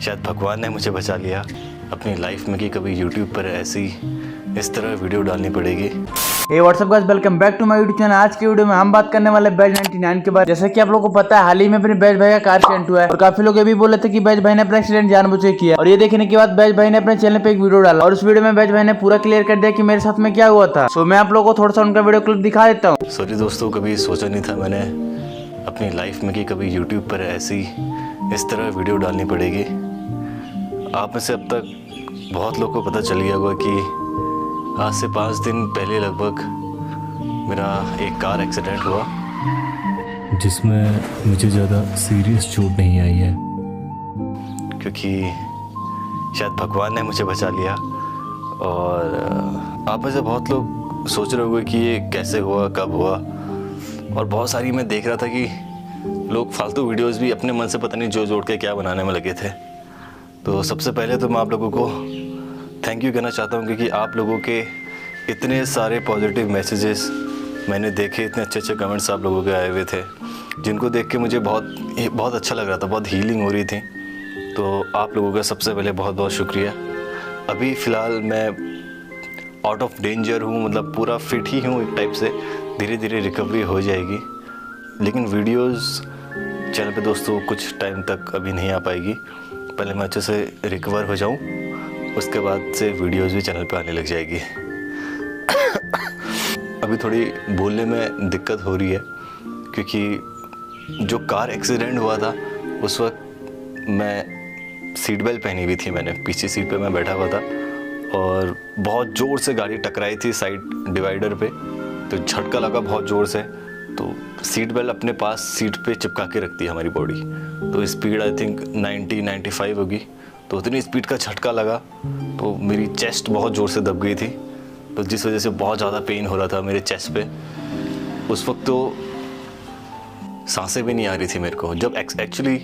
शायद भगवान ने मुझे बचा लिया अपनी लाइफ में कि कभी यूट्यूब पर ऐसी इस तरह वीडियो डालनी पड़ेगी। Hey WhatsApp guys, welcome back to my YouTube channel. आज की वीडियो में हम बात करने वाले बैच 99 के बारे। जैसे कि आप लोगों को पता है, हाल ही में अपने बैच भाई का कार एक्सीडेंट हुआ है और काफी लोग ये भी बोले थे कि बैच भाई ने अपना एक्सीडेंट जानबूझ के किया। और ये देखने के बाद बैच भाई ने अपने चैनल पे एक वीडियो डाला और उस वीडियो में बैच भाई ने पूरा क्लियर कर दिया कि मेरे साथ में क्या हुआ था। सो मैं आप लोगों को थोड़ा सा उनका वीडियो क्लिप दिखा देता हूँ। सॉरी दोस्तों, कभी सोचा नहीं था मैंने अपनी लाइफ में कि कभी यूट्यूब पर ऐसी इस तरह वीडियो डालनी पड़ेगी। आप में से अब तक बहुत लोग को पता चल गया होगा कि आज से 5 दिन पहले लगभग मेरा एक कार एक्सीडेंट हुआ, जिसमें मुझे ज़्यादा सीरियस चोट नहीं आई है, क्योंकि शायद भगवान ने मुझे बचा लिया। और आप में से बहुत लोग सोच रहे होंगे कि ये कैसे हुआ, कब हुआ। और बहुत सारी मैं देख रहा था कि लोग फालतू वीडियोस भी अपने मन से पता नहीं जोड़ के क्या बनाने में लगे थे। तो सबसे पहले तो मैं आप लोगों को थैंक यू कहना चाहता हूँ, क्योंकि आप लोगों के इतने सारे पॉजिटिव मैसेजेस मैंने देखे, इतने अच्छे अच्छे कमेंट्स आप लोगों के आए हुए थे, जिनको देख के मुझे बहुत अच्छा लग रहा था, बहुत हीलिंग हो रही थी। तो आप लोगों का सबसे पहले बहुत बहुत शुक्रिया। अभी फ़िलहाल मैं आउट ऑफ डेंजर हूँ, मतलब पूरा फिट ही हूँ एक टाइप से। धीरे धीरे रिकवरी हो जाएगी, लेकिन वीडियोस चैनल पे दोस्तों कुछ टाइम तक अभी नहीं आ पाएगी। पहले मैं अच्छे से रिकवर हो जाऊँ, उसके बाद से वीडियोस भी चैनल पे आने लग जाएगी। अभी थोड़ी बोलने में दिक्कत हो रही है, क्योंकि जो कार एक्सीडेंट हुआ था उस वक्त मैं सीट बेल्ट पहनी हुई थी। मैंने पीछे सीट पे मैं बैठा हुआ था और बहुत ज़ोर से गाड़ी टकराई थी साइड डिवाइडर पे, तो झटका लगा बहुत ज़ोर से। तो सीट बेल्ट अपने पास सीट पे चिपका के रखती है हमारी बॉडी, तो स्पीड आई थिंक 90-95 होगी। तो उतनी स्पीड का झटका लगा तो मेरी चेस्ट बहुत ज़ोर से दब गई थी, तो जिस वजह से बहुत ज़्यादा पेन हो रहा था मेरे चेस्ट पे। उस वक्त तो सांसें भी नहीं आ रही थी मेरे को। जब एक्चुअली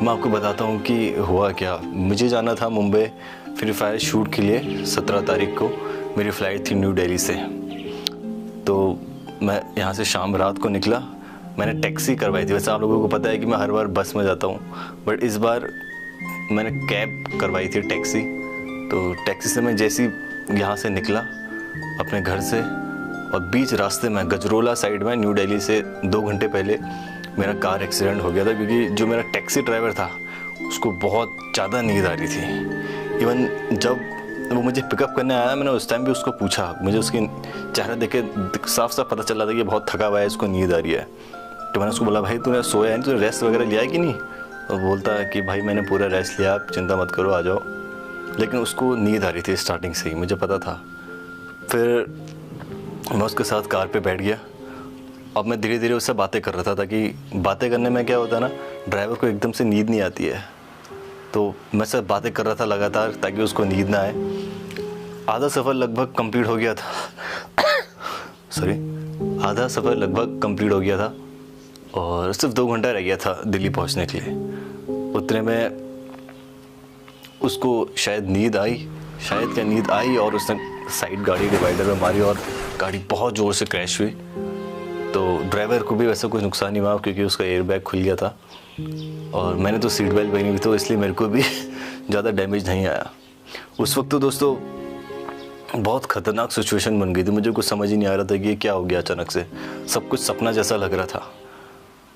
मैं आपको बताता हूँ कि हुआ क्या। मुझे जाना था मुंबई फ्री फायर शूट के लिए 17 तारीख को। मेरी फ़्लाइट थी न्यू दिल्ली से। तो मैं यहाँ से शाम रात को निकला। मैंने टैक्सी करवाई थी। वैसे आप लोगों को पता है कि मैं हर बार बस में जाता हूँ, बट इस बार मैंने कैब करवाई थी, टैक्सी। तो टैक्सी से मैं जैसे ही यहाँ से निकला अपने घर से, और बीच रास्ते में गजरोला साइड में न्यू दिल्ली से 2 घंटे पहले मेरा कार एक्सीडेंट हो गया था। क्योंकि जो मेरा टैक्सी ड्राइवर था उसको बहुत ज़्यादा नींद आ रही थी। इवन जब वो मुझे पिकअप करने आया, मैंने उस टाइम भी उसको पूछा, मुझे उसकी चेहरा देख के साफ साफ पता चल रहा था कि बहुत थका हुआ है, इसको नींद आ रही है। तो मैंने उसको बोला, भाई तूने सोया है, तूने रेस्ट वगैरह लिया है कि नहीं? और बोलता है कि भाई मैंने पूरा रेस्ट लिया, आप चिंता मत करो, आ जाओ। लेकिन उसको नींद आ रही थी स्टार्टिंग से ही, मुझे पता था। फिर मैं उसके साथ कार पे बैठ गया। अब मैं धीरे धीरे उससे बातें कर रहा था, ताकि बातें करने में क्या होता है ना, ड्राइवर को एकदम से नींद नहीं आती है। तो मैं सब बातें कर रहा था लगातार, ताकि उसको नींद ना आए। आधा सफ़र लगभग कंप्लीट हो गया था। सॉरी, आधा सफ़र लगभग कंप्लीट हो गया था और सिर्फ 2 घंटा रह गया था दिल्ली पहुंचने के लिए। उतने में उसको शायद नींद आई और उसने साइड गाड़ी डिवाइडर में मारी और गाड़ी बहुत ज़ोर से क्रैश हुई। तो ड्राइवर को भी वैसा कुछ नुकसान नहीं हुआ, क्योंकि उसका एयर बैग खुल गया था और मैंने तो सीट बेल्ट पहनी हुई, तो इसलिए मेरे को भी ज़्यादा डैमेज नहीं आया। उस वक्त तो दोस्तों बहुत ख़तरनाक सिचुएशन बन गई थी। मुझे कुछ समझ ही नहीं आ रहा था कि ये क्या हो गया अचानक से। सब कुछ सपना जैसा लग रहा था।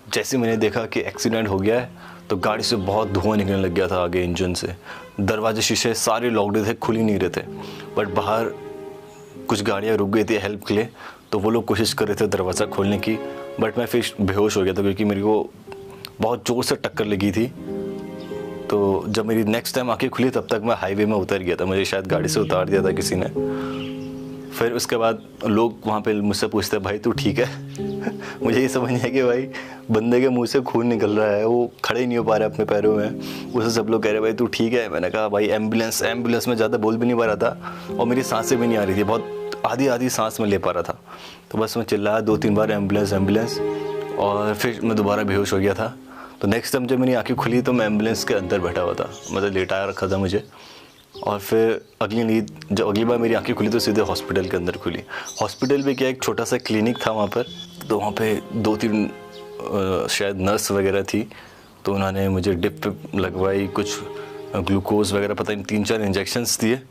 जैसे मैंने देखा कि एक्सीडेंट हो गया है, तो गाड़ी से बहुत धुआं निकलने लग गया था आगे इंजन से। दरवाजे शीशे सारे लॉक्ड थे, खुल ही नहीं रहे थे। बट बाहर कुछ गाड़ियाँ रुक गई थी हेल्प के लिए, तो वो लोग कोशिश कर रहे थे दरवाज़ा खोलने की। बट मैं फिर बेहोश हो गया था, क्योंकि मेरे को बहुत ज़ोर से टक्कर लगी थी। तो जब मेरी नेक्स्ट टाइम आंखें खुली, तब तक मैं हाईवे में उतर गया था। मुझे शायद गाड़ी से उतार दिया था किसी ने। फिर उसके बाद लोग वहाँ पे मुझसे पूछते, भाई तू ठीक है? मुझे ये समझ नहीं है कि भाई बंदे के मुंह से खून निकल रहा है, वो खड़े ही नहीं हो पा रहे अपने पैरों में। उसे सब लोग कह रहे भाई तू ठीक है? मैंने कहा भाई एम्बुलेंस में ज़्यादा बोल भी नहीं पा रहा था, और मेरी सांसें भी नहीं आ रही थी, बहुत आधी सांस में ले पा रहा था। तो बस मैं चिल्लाया 2-3 बार एम्बुलेंस, और फिर मैं दोबारा बेहोश हो गया था। तो नेक्स्ट टाइम जब मेरी आंखें खुली तो मैं एम्बुलेंस के अंदर बैठा हुआ था, मतलब लेटाया रखा था मुझे। और फिर जब अगली बार मेरी आंखें खुली तो सीधे हॉस्पिटल के अंदर खुली। हॉस्पिटल में क्या, एक छोटा सा क्लिनिक था वहाँ पर। तो वहाँ पे 2-3 शायद नर्स वगैरह थी, तो उन्होंने मुझे डिप लगवाई, कुछ ग्लूकोज वगैरह पता नहीं 3-4 इंजेक्शंस दिए।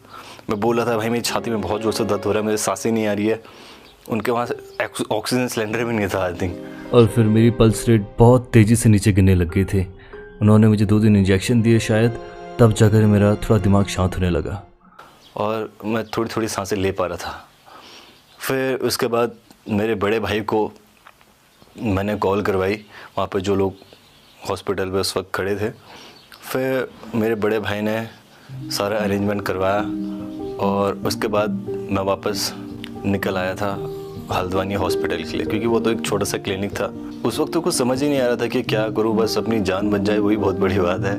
मैं बोल रहा था भाई मेरी छाती में बहुत ज़ोर से दर्द हो रहा है, मुझे सांसें नहीं आ रही है। उनके वहाँ से ऑक्सीजन सिलेंडर भी नहीं था आई थिंक। और फिर मेरी पल्स रेट बहुत तेज़ी से नीचे गिरने लग गई थी। उन्होंने मुझे 2 दिन इंजेक्शन दिए शायद, तब जाकर मेरा थोड़ा दिमाग शांत होने लगा और मैं थोड़ी थोड़ी सांसें ले पा रहा था। फिर उसके बाद मेरे बड़े भाई को मैंने कॉल करवाई, वहाँ पे जो लोग हॉस्पिटल पे उस वक्त खड़े थे। फिर मेरे बड़े भाई ने सारा अरेंजमेंट करवाया और उसके बाद मैं वापस निकल आया था हल्द्वानी हॉस्पिटल के लिए, क्योंकि वो तो एक छोटा सा क्लिनिक था। उस वक्त तो कुछ समझ ही नहीं आ रहा था कि क्या करूँ, बस अपनी जान बच जाए वही बहुत बड़ी बात है।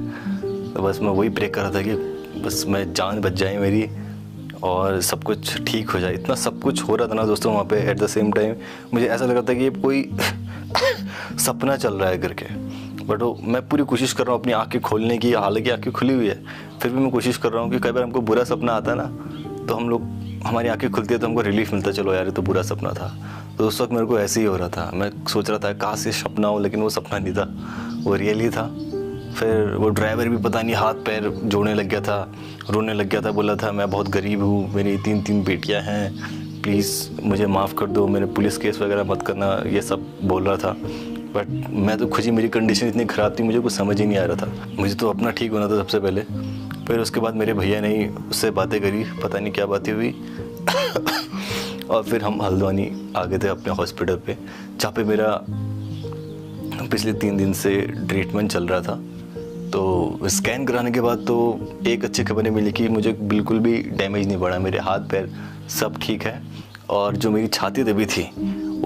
तो बस मैं वही प्रे कर रहा था कि बस मैं जान बच जाए मेरी और सब कुछ ठीक हो जाए। इतना सब कुछ हो रहा था ना दोस्तों वहाँ पे, एट द सेम टाइम मुझे ऐसा लग रहा था कि ये कोई सपना चल रहा है करके। बट वो मैं पूरी कोशिश कर रहा हूँ अपनी आंखें खोलने की, हालांकि आंखें खुली हुई है फिर भी मैं कोशिश कर रहा हूँ कि कई बार हमको बुरा सपना आता है ना तो हमारी आंखें खुलती है तो हमको रिलीफ मिलता है, चलो यार ये तो बुरा सपना था। तो उस वक्त मेरे को ऐसे ही हो रहा था, मैं सोच रहा था काश ये सपना हो, लेकिन वो सपना नहीं था, वो रियल ही था। फिर वो ड्राइवर भी पता नहीं हाथ पैर जोड़ने लग गया था, रोने लग गया था, बोला था मैं बहुत गरीब हूँ, मेरी 3 बेटियाँ हैं, प्लीज़ मुझे माफ़ कर दो, मेरे पुलिस केस वगैरह मत करना, ये सब बोल रहा था। बट मैं तो खुद ही, मेरी कंडीशन इतनी ख़राब थी, मुझे कुछ समझ ही नहीं आ रहा था। मुझे तो अपना ठीक होना था सबसे पहले। फिर उसके बाद मेरे भैया ने ही उससे बातें करी, पता नहीं क्या बातें हुई और फिर हम हल्द्वानी आ गए थे अपने हॉस्पिटल पे, जहाँ पे मेरा पिछले 3 दिन से ट्रीटमेंट चल रहा था। तो स्कैन कराने के बाद तो एक अच्छी खबर मिली कि मुझे बिल्कुल भी डैमेज नहीं पड़ा, मेरे हाथ पैर सब ठीक है और जो मेरी छाती दबी थी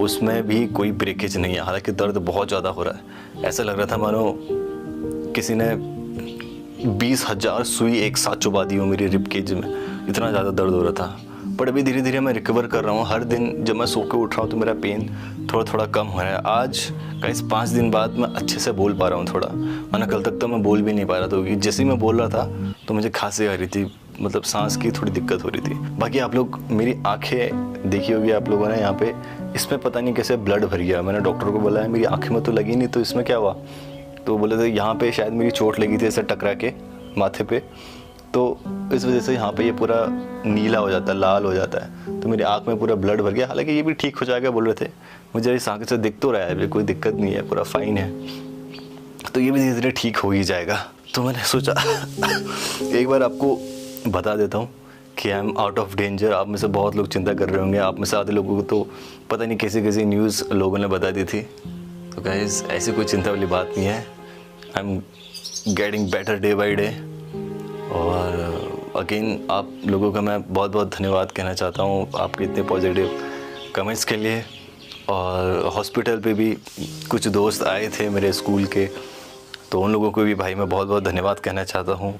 उसमें भी कोई ब्रेकेज नहीं है। हालांकि दर्द बहुत ज़्यादा हो रहा है, ऐसा लग रहा था मानो किसी ने 20,000 सुई एक साथ चुबा दी हो मेरी रिब केज में, इतना ज़्यादा दर्द हो रहा था। बट अभी धीरे धीरे मैं रिकवर कर रहा हूँ। हर दिन जब मैं सो के उठ रहा हूँ तो मेरा पेन थोड़ा थोड़ा कम हो रहा है। आज गाइस 5 दिन बाद मैं अच्छे से बोल पा रहा हूँ थोड़ा, वरना कल तक तो मैं बोल भी नहीं पा रहा था, क्योंकि जैसे ही मैं बोल रहा था तो मुझे खांसी आ रही थी, मतलब सांस की थोड़ी दिक्कत हो रही थी। बाकी आप लोग मेरी आंखें देखी होगी आप लोगों ने, यहाँ पे इसमें पता नहीं कैसे ब्लड भर गया। मैंने डॉक्टर को बोला है मेरी आंखें में तो लगी नहीं, तो इसमें क्या हुआ? तो बोले थे यहाँ पे शायद मेरी चोट लगी थी ऐसे टकरा के माथे पे, तो इस वजह से यहाँ पे ये पूरा नीला हो जाता है, लाल हो जाता है, तो मेरी आँख में पूरा ब्लड भर गया। हालांकि ये भी ठीक हो जाएगा बोल रहे थे, मुझे इस आँख से दिख तो रहा है, अभी कोई दिक्कत नहीं है, पूरा फाइन है, तो ये भी धीरे धीरे ठीक हो ही जाएगा। तो मैंने सोचा एक बार आपको बता देता हूँ कि I am out of danger. आप में से बहुत लोग चिंता कर रहे होंगे, आप में से आधे लोगों को तो पता नहीं कैसी कैसी न्यूज़ लोगों ने बता दी थी। तो गाइस ऐसी कोई चिंता वाली बात नहीं है, I am getting better day by day. और अगेन आप लोगों का मैं बहुत बहुत धन्यवाद कहना चाहता हूँ आपके इतने पॉजिटिव कमेंट्स के लिए। और हॉस्पिटल पे भी कुछ दोस्त आए थे मेरे स्कूल के, तो उन लोगों को भी भाई मैं बहुत बहुत धन्यवाद कहना चाहता हूँ।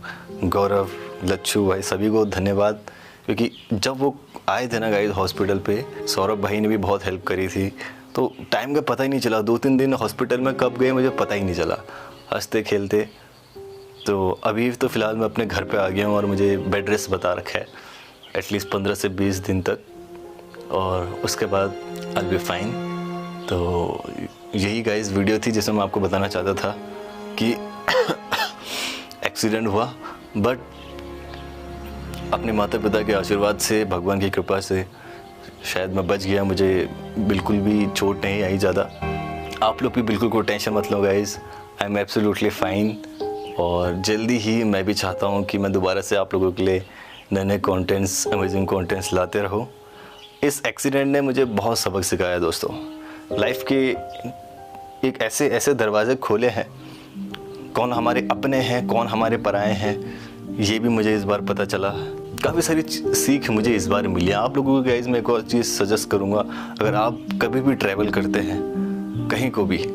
गौरव, लच्छू भाई, सभी को धन्यवाद, क्योंकि जब वो आए थे ना गाइस हॉस्पिटल पे, सौरभ भाई ने भी बहुत हेल्प करी थी। तो टाइम का पता ही नहीं चला, 2-3 दिन हॉस्पिटल में कब गए मुझे पता ही नहीं चला, हंसते खेलते। तो अभी तो फ़िलहाल मैं अपने घर पे आ गया हूँ और मुझे बेड रेस्ट बता रखा है एटलीस्ट 15 से 20 दिन तक, और उसके बाद आई विल बी फाइन। तो यही गाइस वीडियो थी जिसमें मैं आपको बताना चाहता था कि एक्सीडेंट हुआ, बट अपने माता पिता के आशीर्वाद से, भगवान की कृपा से शायद मैं बच गया, मुझे बिल्कुल भी चोट नहीं आई ज़्यादा। आप लोग भी बिल्कुल कोई टेंशन मत लो guys, I am absolutely fine. और जल्दी ही मैं भी चाहता हूँ कि मैं दोबारा से आप लोगों के लिए नए नए कॉन्टेंट्स, अमेजिंग कॉन्टेंट्स लाते रहूँ। इस एक्सीडेंट ने मुझे बहुत सबक सिखाया दोस्तों, लाइफ के एक ऐसे ऐसे दरवाजे खोले हैं, कौन हमारे अपने हैं कौन हमारे पराए हैं, ये भी मुझे इस बार पता चला। काफ़ी सारी सीख मुझे इस बार मिली। आप लोगों को गाइस मैं एक और चीज़ सजेस्ट करूँगा, अगर आप कभी भी ट्रैवल करते हैं कहीं को भी,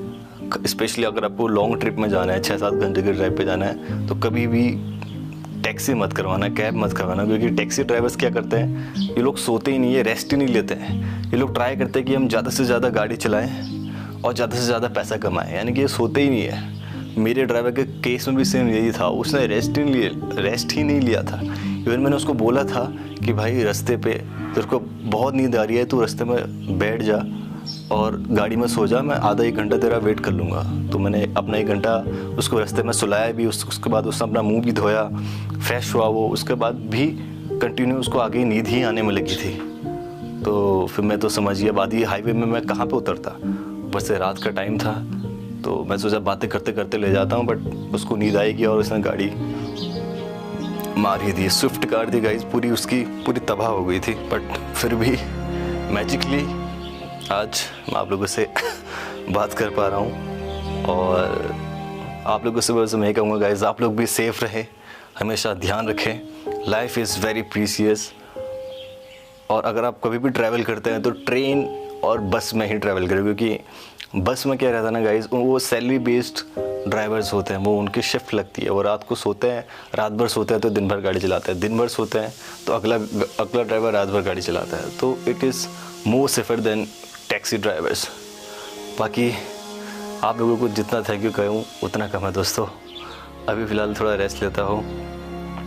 स्पेशली अगर आपको लॉन्ग ट्रिप में जाना है, 6-7 घंटे के ड्राइव पे जाना है, तो कभी भी टैक्सी मत करवाना, कैब मत करवाना, क्योंकि टैक्सी ड्राइवर्स क्या करते हैं, ये लोग सोते ही नहीं है, रेस्ट ही नहीं लेते हैं। ये लोग ट्राई करते हैं कि हम ज़्यादा से ज़्यादा गाड़ी चलाएं और ज़्यादा से ज़्यादा पैसा कमाएं, यानी कि ये सोते ही नहीं है। मेरे ड्राइवर के केस में भी सेम यही था, उसने रेस्ट ही नहीं लिया था। इवन मैंने उसको बोला था कि भाई रास्ते पे तेरे को बहुत नींद आ रही है, तू रास्ते में बैठ जा, और गाड़ी में सो जा, मैं आधा 1 घंटा तेरा वेट कर लूँगा। तो मैंने अपना 1 घंटा उसको रास्ते में सुलाया भी, उसके बाद उसने अपना मुंह भी धोया, फ्रेश हुआ वो। उसके बाद भी कंटिन्यू उसको आगे नींद ही आने में लगी थी। तो फिर मैं तो समझ गया, बादी हाईवे में मैं कहाँ पे उतरता, बस से रात का टाइम था। तो मैं सोचा बातें करते करते ले जाता हूँ, बट उसको नींद आएगी और उसने गाड़ी मार ही दी। स्विफ्ट कार थी गाइस, पूरी उसकी पूरी तबाह हो गई थी। बट फिर भी मैजिकली आज मैं आप लोगों से बात कर पा रहा हूँ। और आप लोगों से बस मैं ये कहूँगा गाइस, आप लोग भी सेफ रहें, हमेशा ध्यान रखें। Life is very precious. और अगर आप कभी भी ट्रैवल करते हैं तो ट्रेन और बस में ही ट्रैवल करें, क्योंकि बस में क्या रहता है ना गाइस, वो सैलरी बेस्ड ड्राइवर्स होते हैं, वो उनकी शिफ्ट लगती है, वो रात को सोते हैं, रात भर सोते हैं तो दिन भर गाड़ी चलाते हैं, दिन भर सोते हैं तो अगला ड्राइवर रात भर गाड़ी चलाता है। तो it is more safer than taxi drivers. बाकी आप लोगों को जितना थैंक यू कहूँ उतना कम है दोस्तों। अभी फ़िलहाल थोड़ा रेस्ट लेता हूँ।